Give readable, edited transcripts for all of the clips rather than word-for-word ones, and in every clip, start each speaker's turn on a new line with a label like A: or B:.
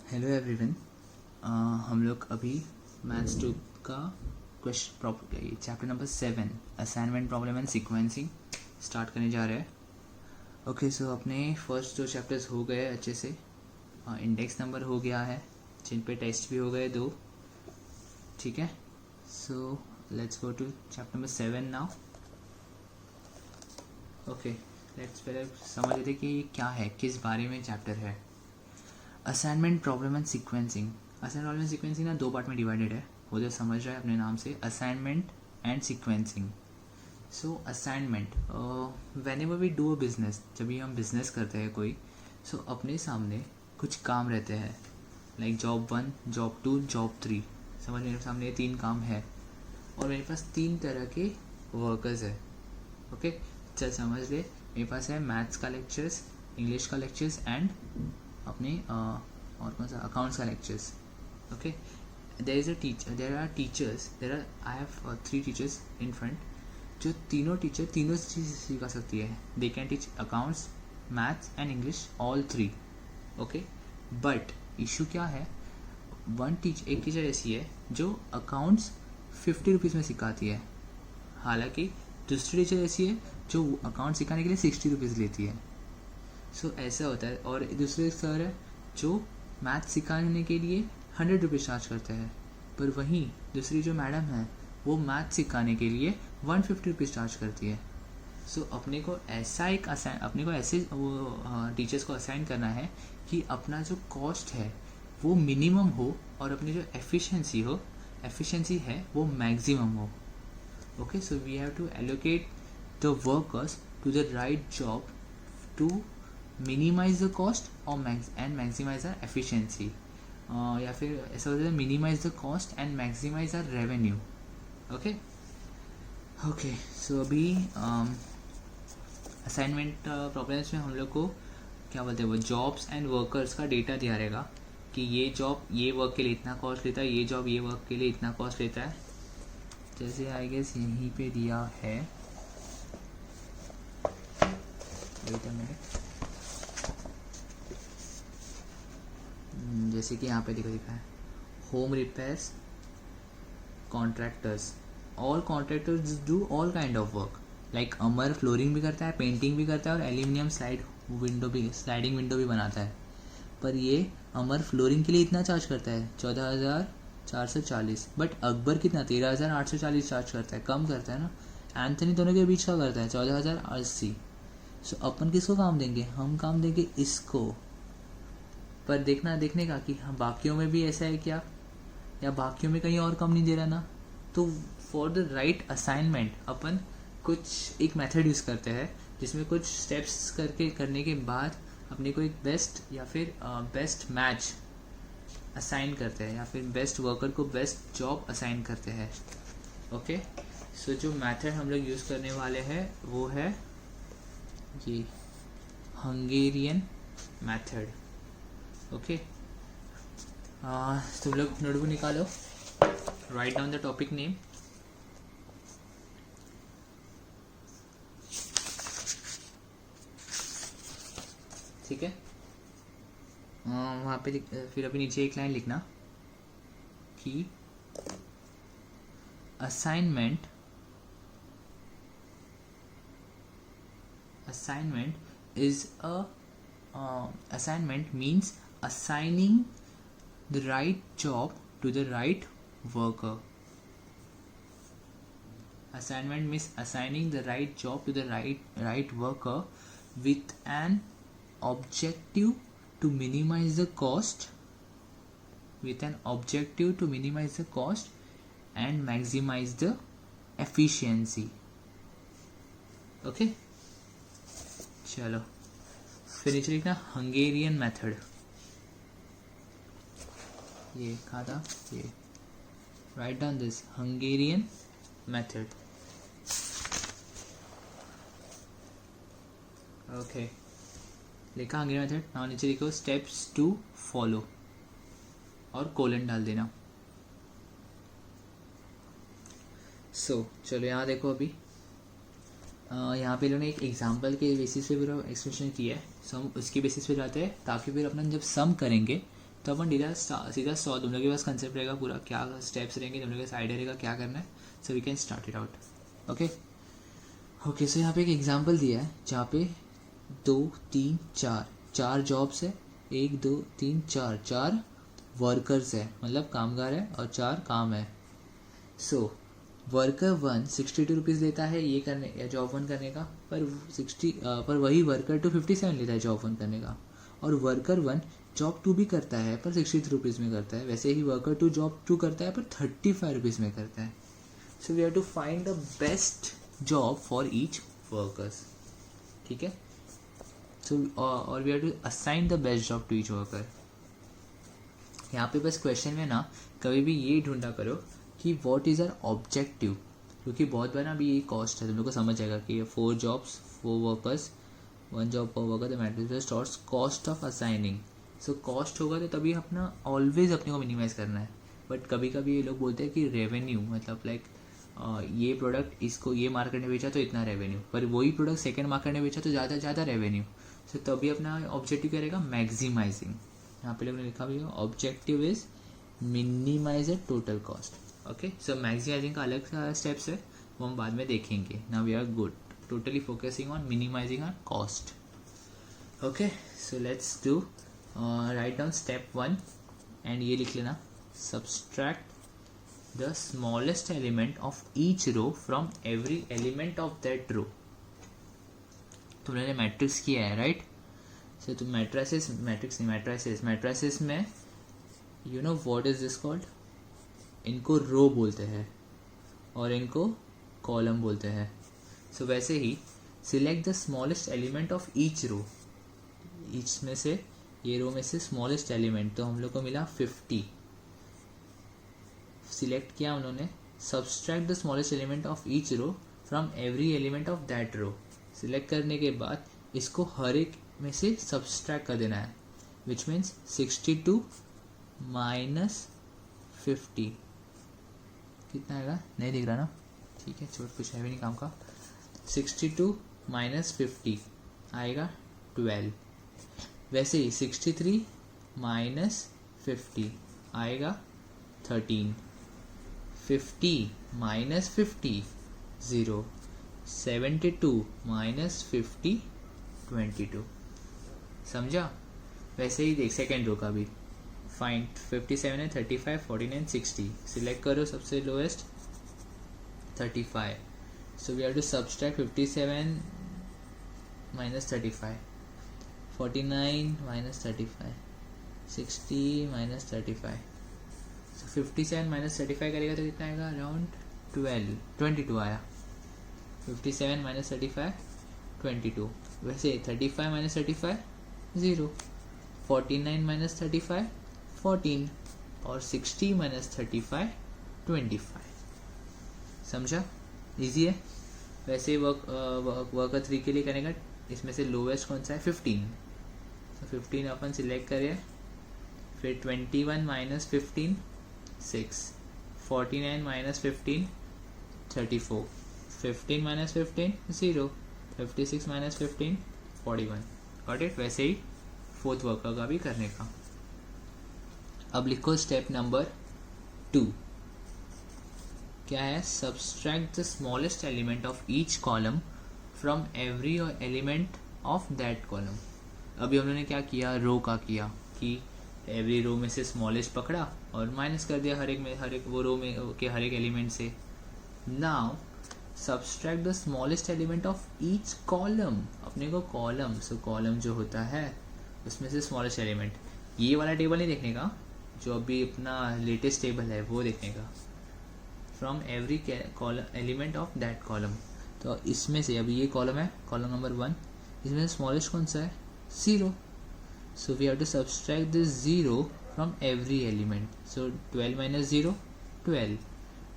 A: Hello everyone. हम लोग अभी मैथ्स 2 का question chapter number 7 assignment problem and sequencing start करने जा रहे हैं। ओके, सो अपने फर्स्ट 2 चैप्टर्स हो गए अच्छे से। इंडेक्स नंबर हो गया है, जिन पे टेस्ट भी हो गए 2। ठीक है, so let's go to chapter number 7 now. Okay, let's पहले समझ लेते कि क्या है, किस बारे में चैप्टर है। Assignment problem and sequencing. Assignment problem and sequencing ना 2 पार्ट में डिवाइडेड है, वो जो समझ रहा है अपने नाम से, assignment and sequencing. So assignment, whenever we do a business, जब भी हम बिजनेस करते हैं कोई, सो अपने सामने कुछ काम रहते हैं, लाइक जॉब 1, जॉब 2, जॉब 3। समझ, मेरे सामने 3 काम है और मेरे पास 3 तरह के वर्कर्स है। ओके, चल समझ ले, मेरे पास है मैथ्स का लेक्चर्स, इंग्लिश का लेक्चर्स एंड अपने और कौन सा, अकाउंट्स का lectures. Okay, there are teachers, I have 3 teachers in front, जो तीनों टीचर तीनों चीज़ सिखा सकती है। They can teach accounts, maths and English, all 3। Okay, but issue क्या है, एक टीचर ऐसी है जो अकाउंट्स 50 रुपीज़ में सिखाती है, हालांकि दूसरी टीचर ऐसी है जो अकाउंट सिखाने के लिए 60 रुपीज़ लेती है। सो ऐसा होता है। और दूसरे सर है जो मैथ सिखाने के लिए 100 रुपीज़ चार्ज करते हैं, पर वहीं दूसरी जो मैडम है वो मैथ सिखाने के लिए 150 रुपीज़ चार्ज करती है। सो अपने को ऐसे वो टीचर्स को असाइन करना है कि अपना जो कॉस्ट है वो मिनिमम हो और अपनी जो एफिशिएंसी है वो मैक्सिमम हो। Okay, so we have to allocate the workers to the right job to minimize the cost और एंड मैक्सिमाइज द एफिशिएंसी, या फिर ऐसा होता है minimize the cost and maximize the revenue. Okay, so अभी असाइनमेंट प्रॉब्लम्स में हम लोग को क्या बोलते हैं, वो जॉब्स एंड वर्कर्स का डेटा दिया रहेगा कि ये जॉब ये वर्क के लिए इतना कॉस्ट लेता है, ये जॉब ये वर्क के लिए इतना कॉस्ट लेता है। जैसे आई गेस यहीं पे दिया है, वेट अ मिनट, जैसे कि यहाँ पे दिखा है home repairs contractors, all contractors do all kind of work, like Amar flooring भी करता है, पेंटिंग भी करता है और एल्यूमिनियम स्लाइडिंग विंडो भी बनाता है। पर ये अमर फ्लोरिंग के लिए इतना चार्ज करता है 14,440, बट अकबर कितना 13,840 चार्ज करता है, कम करता है ना। एंथनी दोनों के बीच का करता है 14,080। सो अपन किसको काम देंगे, हम काम देंगे इसको। पर देखने का कि हाँ बाकियों में भी ऐसा है क्या, या बाकियों में कहीं और कम नहीं दे रहा ना। तो फॉर द राइट असाइनमेंट अपन कुछ एक मेथड यूज़ करते हैं जिसमें कुछ स्टेप्स करने के बाद अपने को एक बेस्ट या फिर बेस्ट मैच असाइन करते हैं, या फिर बेस्ट वर्कर को बेस्ट जॉब असाइन करते हैं। ओके, सो जो मेथड हम लोग यूज़ करने वाले हैं वो है ये हंगेरियन मेथड। ओके, तुम लोग नोटबुक निकालो, write down the topic name. ठीक है, वहाँ पे फिर अभी नीचे एक लाइन लिखना कि assignment means assigning the right job to the right worker. Assignment means assigning the right job to the right worker with an objective to minimize the cost, and maximize the efficiency. Okay, चलो फिर नीचे लिखना Hungarian method. ये कहा था, ये write down this Hungarian method. Okay, लिखा Hungarian method. Now नीचे लिखो स्टेप्स टू फॉलो और कोलन डाल देना। सो चलो यहाँ देखो, अभी यहाँ पे इन्होंने एक एग्जाम्पल के बेसिस पे पूरा एक्सप्लेनेशन किया है। सो हम उसके बेसिस पे जाते हैं ताकि फिर अपना जब सम करेंगे तो अपन सीधा 100 तुम लोग के पास कंसेप्ट रहेगा पूरा, क्या स्टेप्स रहेंगे, तुम लोग के पास आइडिया रहेगा क्या करना है, so we can start it out. Okay so यहाँ पे एक एग्जांपल दिया है जहाँ पे 2 3 4 जॉब्स है, 1 2 3 4 वर्कर्स है, मतलब कामगार है, और 4 काम है। सो वर्कर 1 62 रुपीज़ लेता है ये करने या जॉब 1 करने का, पर वही वर्कर 2 57 लेता है जॉब 1 करने का, और वर्कर 1 जॉब 2 भी करता है पर 63 रुपीज़ में करता है। वैसे ही वर्कर 2 जॉब 2 करता है पर 35 रुपीज़ में करता है। So we have to find the best job for each workers, ठीक है। सो और we have to assign the best job to each worker. यहाँ पे बस क्वेश्चन में ना कभी भी ये ढूंढा करो कि व्हाट इज़ आवर ऑब्जेक्टिव, क्योंकि बहुत बार ना अभी ये कॉस्ट है, तुम लोग को समझ आएगा कि 4 जॉब्स 4 वर्कर्स 1 जॉब पर worker, the matrix स्टॉर्स cost of assigning. So cost होगा तो तभी अपना ऑलवेज अपने को मिनिमाइज करना है। बट कभी कभी ये लोग बोलते हैं कि रेवेन्यू, मतलब लाइक ये प्रोडक्ट इसको ये मार्केट में बेचा तो इतना रेवेन्यू, पर वही प्रोडक्ट सेकेंड मार्केट में बेचा तो ज़्यादा रेवेन्यू। सो तभी अपना ऑब्जेक्टिव क्या रहेगा, मैक्सिमाइजिंग। यहाँ पे लोगों ने लिखा भी objective is minimise the total cost. Okay so maximising का अलग स्टेप्स है, वो हम बाद में देखेंगे। Now we are good totally focusing on minimising our cost. Okay so let's do write down step 1 and ये लिख लेना, subtract the smallest element of each row from every element of that row। तुमने matrix किया है right. सो तुम matrices में you know what is this called, इनको रो बोलते हैं और इनको कॉलम बोलते हैं। सो वैसे ही select the smallest element of each row, each में से ये रो में से स्मॉलेस्ट एलिमेंट, तो हम लोग को मिला 50 सिलेक्ट किया उन्होंने। Subtract the smallest element of each row from every element of that row. Select करने के बाद इसको हर एक में से सब्सट्रैक्ट कर देना है, विच मीन्स 62 माइनस 50 कितना आएगा, नहीं दिख रहा ना, ठीक है छोट कुछ है भी नहीं काम का। 62 माइनस 50 आएगा 12। वैसे ही 63 माइनस 50 आएगा 13। 50 माइनस 50 0। 72 माइनस 50 22। समझा। वैसे ही देख सेकेंड रो का भी फाइंड 57 है 35 49 60। सिलेक्ट करो सबसे lowest 35। So we have to subtract 57 minus 35, 49 minus 35, 60 minus 35। 57 minus 35 करेगा तो कितना आएगा, अराउंड 22 आया। 57 माइनस 35 22। वैसे 35 माइनस 35 0, 49 माइनस 35 14 और 60 माइनस 35 25। समझा, इजी है। वैसे वर्कर 3 के लिए करेगा, इसमें से लोवेस्ट कौन सा है 15। तो 15 अपन सिलेक्ट करें, फिर 21 minus 15 6, 49 minus 15 34, 15 minus 15 0, 56 minus 15 41। Got it. वैसे ही फोर्थ वर्कर का भी करने का। अब लिखो स्टेप नंबर 2 क्या है, subtract the smallest element of each column from every element of that column. अभी हम लोगों ने क्या किया, रो का किया कि एवरी रो में से स्मॉलेस्ट पकड़ा और माइनस कर दिया हर एक वो रो में के हर एक एलिमेंट से। Now subtract the smallest element of each column. अपने को कॉलम, सो कॉलम जो होता है उसमें से स्मॉलेस्ट एलिमेंट, ये वाला टेबल नहीं देखने का, जो अभी अपना लेटेस्ट टेबल है वो देखने का। From every element of that column, तो इसमें से अभी ये कॉलम है, कॉलम नंबर 1, इसमें से स्मॉलेस्ट कौन सा है 0। So we have to subtract this 0 from every element. So 12 minus 0 12,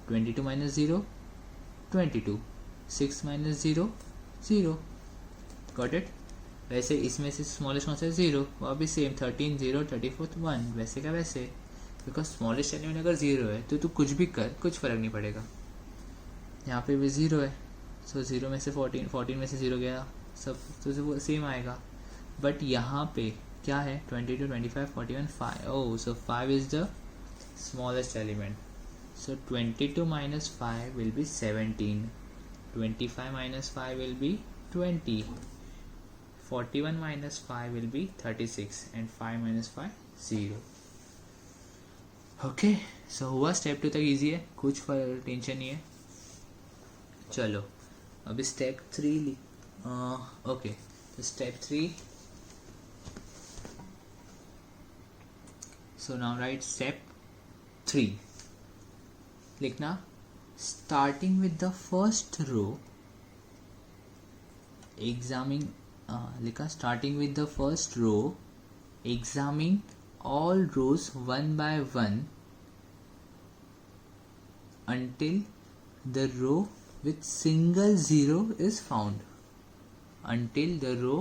A: 22 minus 0 22, 6 minus 0 0। Got it। वैसे इसमें से स्मॉलेस्ट कौन सा है 0, वो भी सेम 13 0 34 1। वैसे का वैसे, बिकॉज स्मॉलेस्ट एलिमेंट अगर 0 है तो तू कुछ भी कर कुछ फ़र्क नहीं पड़ेगा। यहाँ पे भी 0 है, सो 0 में से 14 में से 0 गया, सब तो वो सेम आएगा। बट यहाँ पे क्या है 22, 25, 41, 5. Oh, so 5 is the smallest element. So 22 minus 5 will be 17. 25 minus 5 will be 20. 41 minus 5 will be 36. And 5 minus 5, 0. Okay, सो हुआ स्टेप 2 तक इजी है, कुछ टेंशन नहीं है. चलो अभी स्टेप 3 ओके, तो step 3. So now right step 3. लिखना starting with the first row examining, लिखा starting with the first row examine all rows one by one until the row with single zero is found. Until the row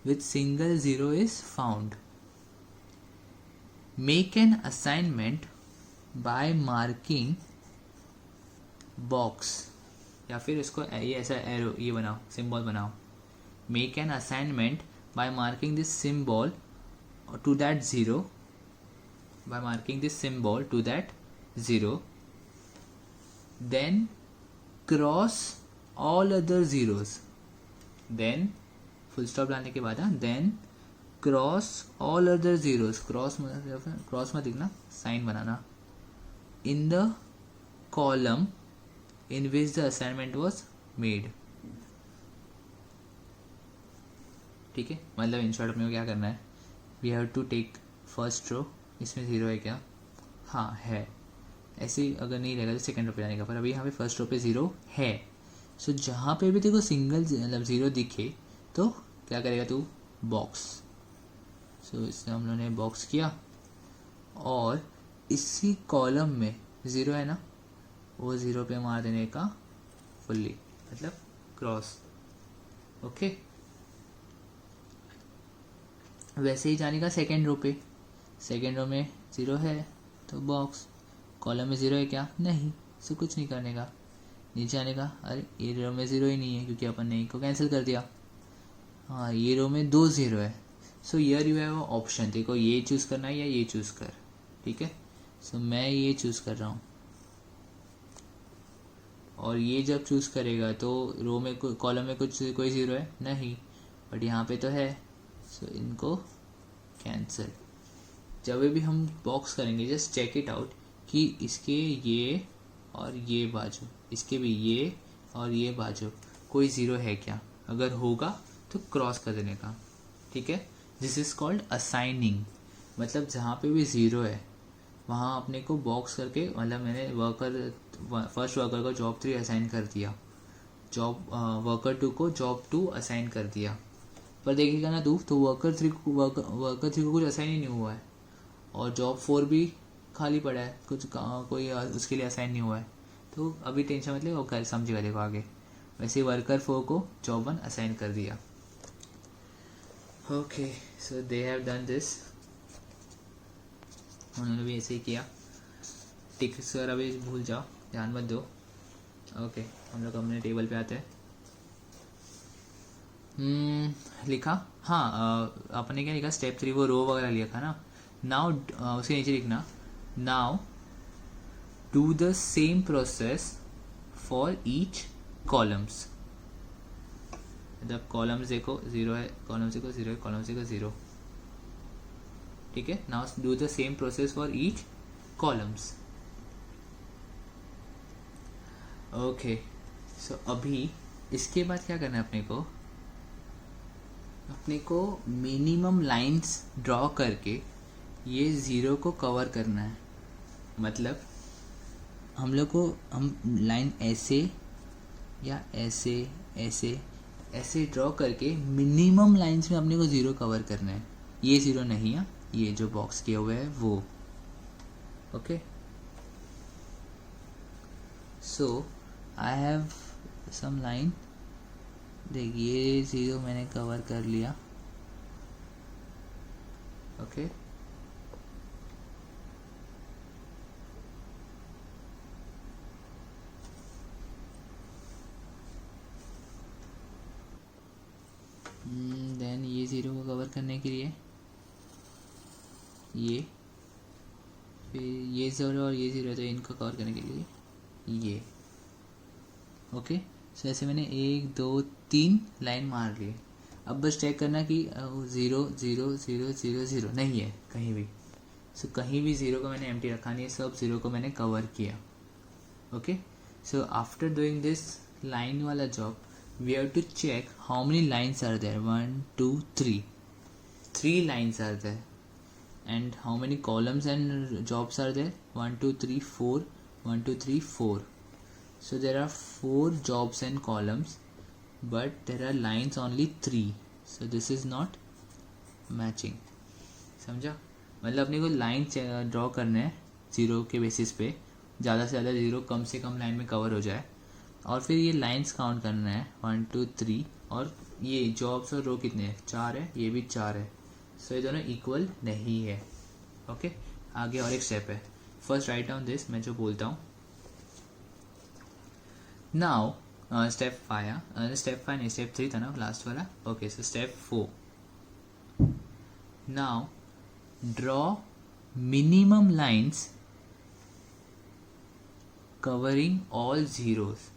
A: with single zero is found. Make an assignment by marking box, या फिर इसको ये ऐसा arrow ये बनाओ, symbol बनाओ. Make an assignment by marking this symbol to that zero, by marking this symbol to that zero, then cross all other zeros. Then full stop डालने के बाद then cross all other zeros. Cross मत लिखना, sign बनाना. in the column in which the assignment was made. ठीक है, मतलब in short अपने को क्या करना है, we have to take first row. इसमें 0 है क्या? हाँ है. ऐसे ही अगर नहीं रहेगा तो सेकंड रो पे जाने का, पर अभी यहाँ पे फर्स्ट रो पे 0 है. सो जहाँ पे भी देखो सिंगल मतलब 0 दिखे तो क्या करेगा तू? बॉक्स. सो इसमें हम लोगों ने बॉक्स किया और इसी कॉलम में 0 है ना, वो 0 पे मार देने का फुल्ली, मतलब क्रॉस. ओके, वैसे ही जाने का सेकेंड रो पे. सेकेंड रो में 0 है तो बॉक्स. कॉलम में 0 है क्या? नहीं. सो कुछ नहीं करने का, नीचे आने का. अरे ये रो में 0 ही नहीं है क्योंकि अपन ने एक को कैंसिल कर दिया. हाँ, ये रो में 2 0 है. सो यर यू हैव ऑप्शन, देखो ये चूज़ करना है या ये चूज़ कर. ठीक है, सो मैं ये चूज़ कर रहा हूँ. और ये जब चूज़ करेगा तो रो में कॉलम में कुछ कोई 0 है नहीं, बट यहाँ पे तो है. सो इनको कैंसिल. जब भी हम बॉक्स करेंगे जस्ट चेक इट आउट कि इसके ये और ये बाजू, इसके भी ये और ये बाजू कोई 0 है क्या. अगर होगा तो क्रॉस कर देने का. ठीक है, दिस इज़ कॉल्ड असाइनिंग. मतलब जहाँ पे भी 0 है वहाँ अपने को बॉक्स करके, मतलब मैंने फर्स्ट वर्कर को जॉब 3 असाइन कर दिया, वर्कर 2 को जॉब 2 असाइन कर दिया. पर देखिएगा ना तू, तो वर्कर 3 को कुछ असाइन ही नहीं हुआ है और जॉब 4 भी खाली पड़ा है, कुछ कोई उसके लिए असाइन नहीं हुआ है. तो अभी टेंशन मत ले, वो कर समझेगा देखो आगे. वैसे वर्कर 4 को जॉब 1 असाइन कर दिया. Okay, so they have done this. उन्होंने भी ऐसे ही किया. टिक सर अभी भूल जाओ, ध्यान मत दो. ओके, हम लोग अपने टेबल पे आते हैं. लिखा, हाँ अपने क्या लिखा, स्टेप 3 वो रो वगैरह लिखा ना. नाउ उसके नीचे लिखना, now do the same process for each columns. मतलब कॉलम्स देखो 0 है, कॉलम्स देखो 0 है, कॉलम्स देखो 0. ठीक है, now do the same process for each columns. Okay, so अभी इसके बाद क्या करना है अपने को मिनिमम लाइंस ड्रॉ करके ये 0 को कवर करना है. मतलब हम लोग को हम लाइन ऐसे या ऐसे ऐसे ऐसे ड्रॉ करके मिनिमम लाइंस में अपने को 0 कवर करना है. ये 0 नहीं है, ये जो बॉक्स किया हुआ है वो. Okay, so I have some line. देख ये 0 मैंने कवर कर लिया. ओके, देन ये 0 को कवर करने के लिए ये, फिर ये 0 और ये 0, तो इनको कवर करने के लिए ये। ओके, सो ऐसे मैंने 1 2 3 लाइन मार लिए। अब बस चेक करना कि 0 0 0 0 0 नहीं है कहीं भी। सो कहीं भी 0 को मैंने एम्प्टी रखा नहीं है, सब 0 को मैंने कवर किया। Okay, so after doing this line वाला job we have to check how many lines are there. 1 2 3 lines are there, and how many columns and jobs are there? 1 2 3 4, 1 2 3 4. So there are 4 jobs and columns, but there are lines only 3, so this is not matching. समझा? मतलब अपने को line draw करने हैं 0 के basis पे, ज़्यादा से ज़्यादा 0 कम से कम लाइन में कवर हो जाए, और फिर ये लाइंस काउंट करना है 1 2 3, और ये जॉब्स और रो कितने हैं? 4 है, ये भी 4 है, सो ये दोनों इक्वल नहीं है। ओके, आगे और एक स्टेप है। फर्स्ट राइट डाउन दिस, मैं जो बोलता हूँ नाउ। स्टेप 5, स्टेप 5 नहीं, स्टेप 3 था ना लास्ट वाला। Okay, so step 4, now draw minimum lines covering all zeros.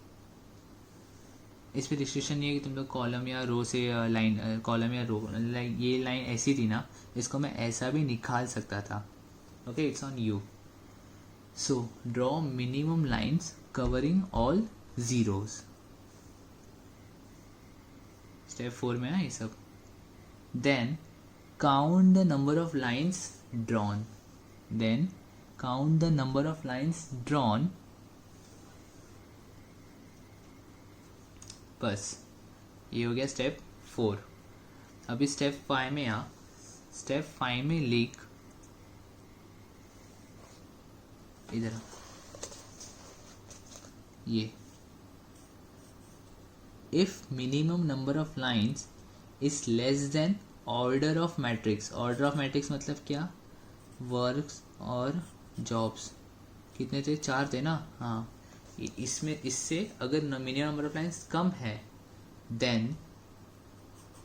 A: इस पर रिस्ट्रिक्शन नहीं है कि तुम लोग कॉलम या रो से लाइन, कॉलम या रो, लाइक ये लाइन ऐसी थी ना, इसको मैं ऐसा भी निकाल सकता था। Okay, it's on you. So draw minimum lines covering all zeros. Step 4 में है ये सब। Then count the number of lines drawn. Then count the number of lines drawn. बस ये हो गया स्टेप 4। अभी स्टेप 5 में आ। स्टेप 5 में लिख, इधर ये, if minimum number of lines is less than order of matrix. Order of matrix मतलब क्या? वर्क्स और जॉब्स कितने थे? 4 थे ना। हाँ, इसमें इससे अगर मिनिमम नंबर ऑफ लाइन्स कम है, देन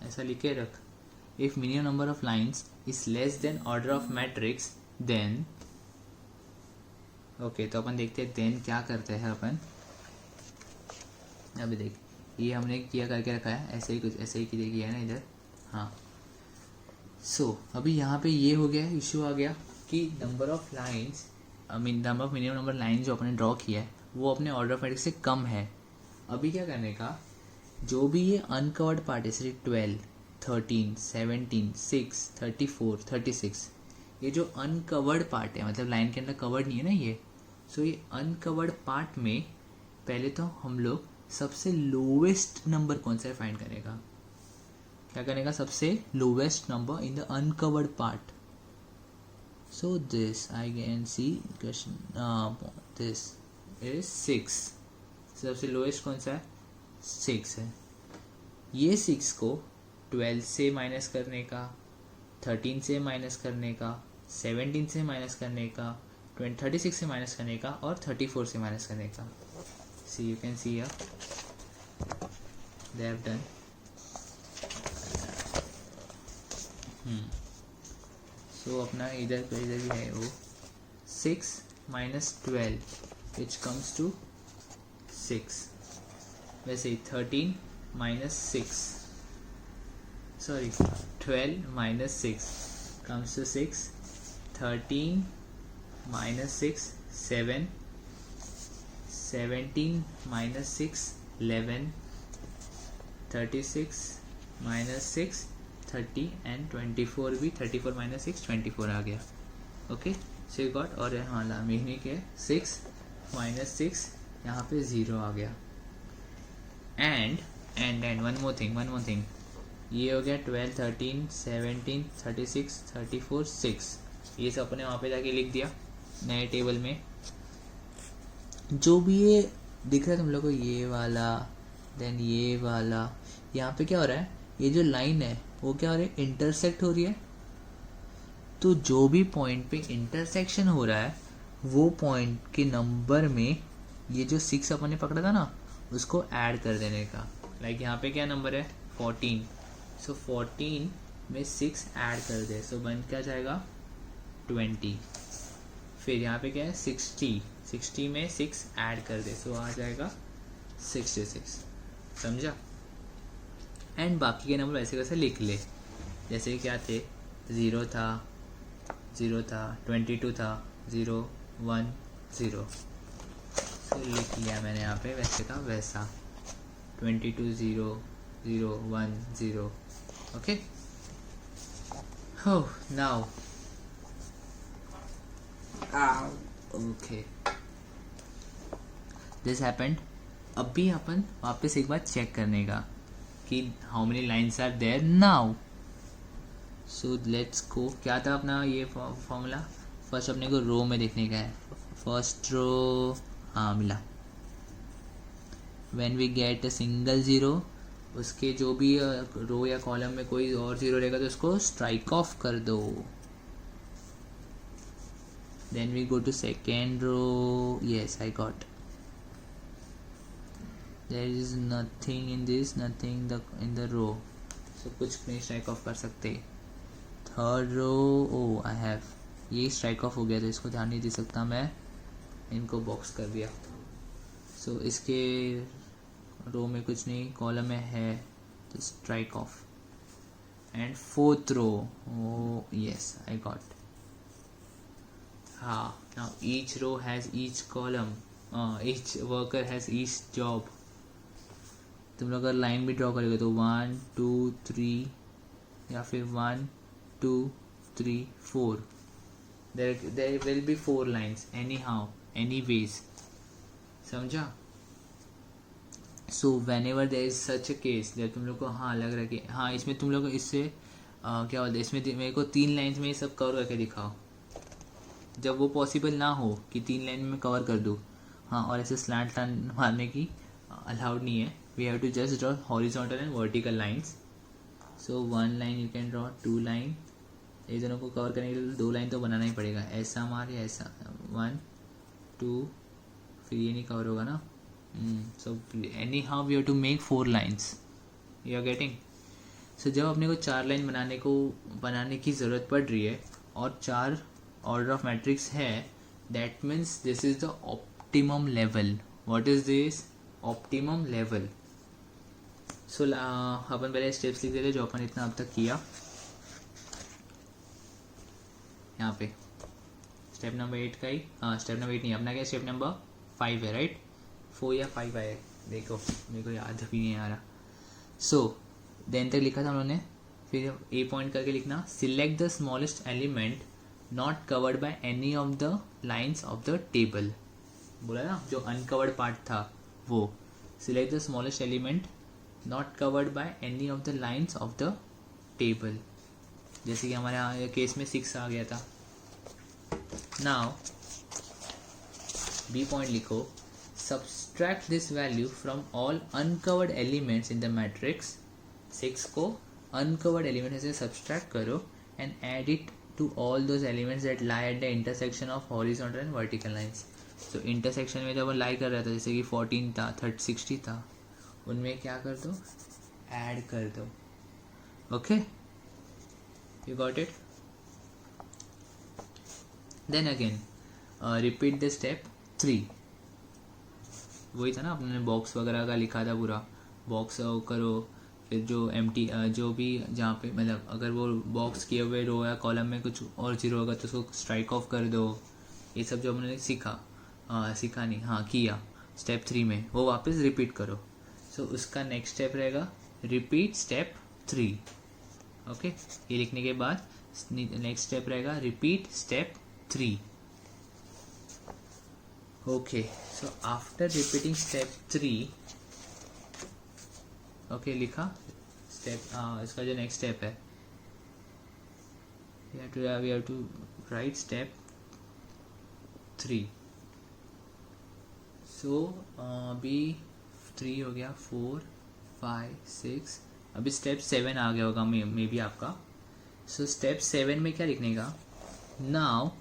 A: ऐसा लिख के रख, if minimum number of lines is less than order of matrix, then. Okay, तो अपन देखते हैं देन क्या करते हैं अपन। अभी देख, ये हमने किया करके रखा है, ऐसे ही कुछ ऐसे ही किया है ना इधर। हाँ, सो अभी यहाँ पे ये हो गया, इशू आ गया कि number of lines, number of minimum number line जो अपने ड्रॉ किया है वो अपने ऑर्डर ऑफ मैट्रिक्स से कम है। अभी क्या करने का, जो भी ये अनकवर्ड पार्ट है, जैसे 12 13 17 6 34 36, ये जो अनकवर्ड पार्ट है, मतलब लाइन के अंदर कवर्ड नहीं है ना ये, सो ये अनकवर्ड पार्ट में पहले तो हम लोग सबसे लोवेस्ट नंबर कौन सा है फाइंड करेगा। क्या करेगा? सबसे lowest number in the uncovered part. So this I can see this is 6। सबसे लोएस्ट कौन सा है? 6 है। ये 6 को 12 से माइनस करने का, 13 से माइनस करने का, 17 से माइनस करने का, 36 से माइनस करने का, और 34 से माइनस करने का। See you can see here they have done. So अपना इधर भी है वो 6 minus 12 which comes to 6. वैसे ही 13 minus 6, sorry 12 minus 6 comes to 6. 13 minus 6 7. 17 minus 6 11. 36 minus 6 30 and 24 भी 34 minus 6 24 आ गया। Okay, so you got. और हाँ लामिनी के 6 minus 6 यहाँ पे 0 आ गया। एंड वन मोर थिंग, ये हो गया 12 13 17 36 34 6, ये सब अपने वहाँ पे जाके लिख दिया नए टेबल में। जो भी ये दिख रहा है तुम लोग को, ये वाला देन ये वाला, यहाँ पे क्या हो रहा है, ये जो लाइन है वो क्या हो रही है, इंटरसेक्ट हो रही है। तो जो भी पॉइंट पे इंटरसेक्शन हो रहा है वो पॉइंट के नंबर में ये जो 6 अपन ने पकड़ा था ना, उसको ऐड कर देने का। लाइक यहाँ पे क्या नंबर है 14, सो 14 में 6 ऐड कर दे, सो बन क्या जाएगा 20, फिर यहाँ पे क्या है 60 में 6 ऐड कर दे, सो आ जाएगा 66, समझा। एंड बाकी के नंबर वैसे कैसे लिख ले, जैसे क्या थे, 0 था 22 था 0 1 0, तो लिख लिया मैंने यहाँ पे वैसे का वैसा 22 0 0 1 0, okay. Oh, now okay, this happened. अब भी अपन वापस एक बार चेक करने का कि how many lines are there now. So let's go, क्या था अपना ये फॉर्मूला, फर्स्ट अपने को रो में देखने का है, फर्स्ट रो, हाँ मिला। When we get a single zero, उसके जो भी रो या कॉलम में कोई और ज़ीरो रहेगा तो उसको स्ट्राइक ऑफ कर दो। Then we go to second row, yes I got, there is nothing in this, nothing in the row, so कुछ नहीं स्ट्राइक ऑफ कर सकते। Third row, oh I have, ये स्ट्राइक ऑफ हो गया तो इसको ध्यान नहीं दे सकता मैं, इनको बॉक्स कर दिया। सो इसके रो में कुछ नहीं, कॉलम में है तो strike off. And fourth row, oh yes I got, हाँ now each row has each column, each worker has each job. तुम लोग अगर लाइन भी ड्रॉ करोगे तो 1 2 3 या फिर 1 2 3 4, there will be 4 lines anyhow anyways, समझा। So whenever there is such a case, जब तुम लोग को हाँ लग रहा है कि हाँ इसमें तुम लोग इससे क्या बोलते हैं, इसमें मेरे को 3 लाइन्स में ये सब कवर करके दिखाओ। जब वो पॉसिबल ना हो कि 3 लाइन में कवर कर दूँ, हाँ, और ऐसे स्लैंट लाइन मारने की अलाउड नहीं है, we have to just draw horizontal and vertical lines. So 1 line you can draw, 2 line, ये दोनों को कवर करने के लिए 2 लाइन तो बनाना ही पड़ेगा, ऐसा मार या ऐसा, 1 2, फिर ये नहीं कवर होगा ना। So anyhow we have to make 4 lines, you are getting। so जब अपने को 4 लाइन बनाने की ज़रूरत पड़ रही है और 4 ऑर्डर ऑफ मैट्रिक्स है, that means this is the optimum level। what is this optimum level? so अपन पहले स्टेप्स लिख देते जो अपन इतना अब तक किया। यहाँ पे स्टेप नंबर 8 का ही, हाँ स्टेप नंबर 8 नहीं, अपना क्या स्टेप नंबर 5 है, राइट, 4 या 5 आए, देखो मेरे को याद भी नहीं आ रहा। सो देन तक लिखा था हम लोगों ने, फिर ए पॉइंट करके लिखना, select the smallest element not covered by any of the lines of the table, बोला ना, जो अनकवर्ड पार्ट था वो, select the smallest element not covered by any of the lines of the table, जैसे कि हमारे यहाँ केस में 6 आ गया था। नाउ बी पॉइंट लिखो, subtract this value from all uncovered elements in the matrix, 6 को uncovered elements से subtract करो and add it to all those elements that lie at the intersection of horizontal and vertical lines। so intersection में जब वो lie कर रहा था, जैसे कि 14 था 60 था, उनमें क्या कर दो, add कर दो, okay, you got it। then again repeat the step 3, वही था ना, अपने बॉक्स वगैरह का लिखा था पूरा, बॉक्स करो, फिर जो एम्प्टी जो भी जहाँ पे मतलब अगर वो बॉक्स किए हुए रो या कॉलम में कुछ और जीरो होगा तो उसको स्ट्राइक ऑफ कर दो, ये सब जो हमने सीखा, सीखा नहीं, हाँ किया स्टेप 3 में, वो वापस रिपीट करो। सो उसका नेक्स्ट स्टेप रहेगा रिपीट स्टेप 3, ओके, ये लिखने के बाद नेक्स्ट स्टेप रहेगा repeat step 3, okay। so after repeating step 3, okay, लिखा स्टेप, इसका जो नेक्स्ट स्टेप है, we have to write step 3। so अभी 3 हो गया, 4 5 6, अभी स्टेप 7 आ गया होगा मे बी आपका। so स्टेप 7 में क्या लिखने का, now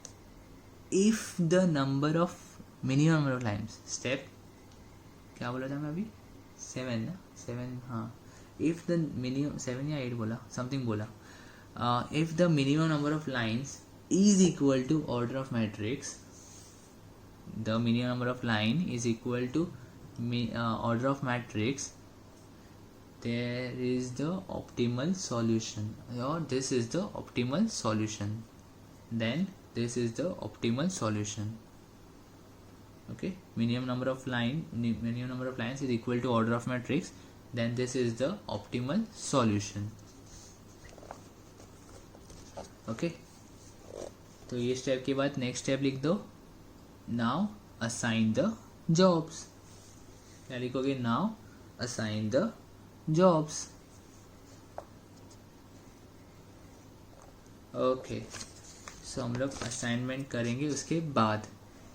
A: if the number of minimum number of lines, step क्या बोला था मैं अभी, 7 ना, 7, हाँ, इफ द मिनिमम 7 या 8 बोला, समथिंग बोला, if the minimum number of lines is equal to order of matrix. The minimum number of line is equal to order of matrix. There is the optimal solution, or this is the optimal solution. Then this is the optimal solution. Okay, minimum number of lines is equal to order of matrix. Then this is the optimal solution. Okay, तो ये step के बाद next step लिख दो. Now assign the jobs. क्या लिखोगे? Now assign the jobs. Okay, so हम लोग असाइनमेंट करेंगे उसके बाद.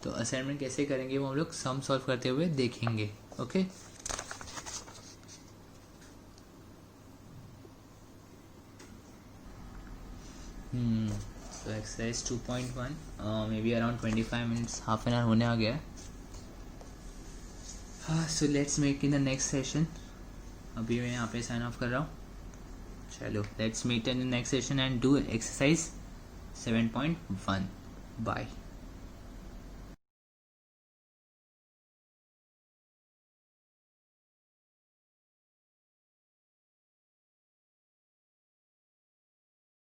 A: तो असाइनमेंट कैसे करेंगे वो हम लोग सम सॉल्व करते हुए देखेंगे. Okay, so exercise 2.1 maybe around 25 minutes, half an hour होने आ गया है. So let's make in the next session. अभी मैं यहाँ पे साइन ऑफ कर रहा हूँ. चलो, let's meet in the next session and do exercise 7.1. Bye.